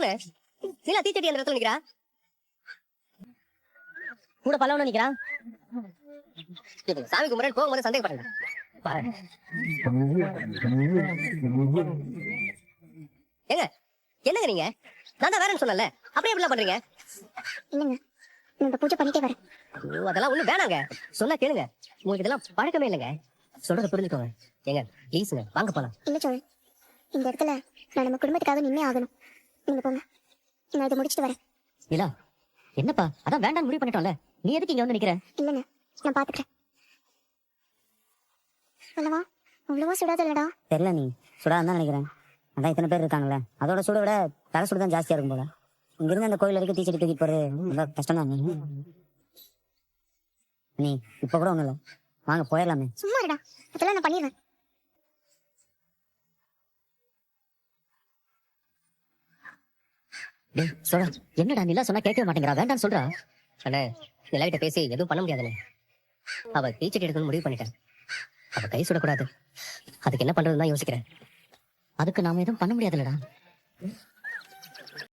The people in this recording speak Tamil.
போங்க. நீலா தீச்சட்டி அந்த இடத்துல நிக்கிறா. கூட பல்லவனும் நிக்கிறான். சாமி கும்பிட போகும்போது சந்தேகப்படுங்க. ஏங்க என்னங்க நீங்க? நான் தான் வேறன்னு சொன்னல, அப்படியே எப்படிலாம் பண்றீங்க? இல்லங்க, நான் பூஜை பண்ணிட்டே வரேன். அதெல்லாம் ஒண்ணு வேணாங்க, சொன்னா கேளுங்க. உங்களுக்கு இதெல்லாம் பழக்கமே இல்லைங்க, சொல்றத புரிஞ்சுக்கோங்க. ஏங்க ப்ளீஸுங்க, வாங்க போலாம். இல்ல சோழன், இந்த இடத்துல நான் நம்ம குடும்பத்துக்காக நின்னே ஆகணும். நீங்க போங்க, நான் இதை முடிச்சுட்டு வரேன். இல்ல என்னப்பா, அதான் வேண்டாம் முடிவு பண்ணிட்டோம்ல, நீ எதுக்கு இங்க வந்து நிக்கிற? இல்லங்க, நான் பாத்துக்கிறேன். அல்லவா அவ்வளவா சுடாத இல்லடா. தெரியல, நீ சுடாதான் தான் நினைக்கிறேன். அதான் இத்தனை பேர் இருக்காங்கல்ல, அதோட சூட விட தலை சூடு தான் ஜாஸ்தியா இருக்கும் போல. இங்கிருந்து அந்த கோயில் வரைக்கும் தீச்சட்டி தூக்கிட்டு போறது ரொம்ப கஷ்டம் தான். நீ இப்ப கூட ஒண்ணும் இல்ல, வாங்க போயிடலாமே. சும்மா இருடா, அதெல்லாம் நான் பண்ணிடுறேன். சொல்ற என்னடா, நீலா சொன்னா கேட்கவே மாட்டேங்கிறா, வேண்டாம்னு சொல்றா. அண்ணே நிலாகிட்ட பேசி எதுவும் பண்ண முடியாதுண்ணே. அவ டீச்சர் எடுக்கணும்னு முடிவு பண்ணிட்டேன். அவ கை சுடக்கூடாது, அதுக்கு என்ன பண்றதுன்னு தான் யோசிக்கிறேன். அதுக்கு நாம எதுவும் பண்ண முடியாதுல்லடா.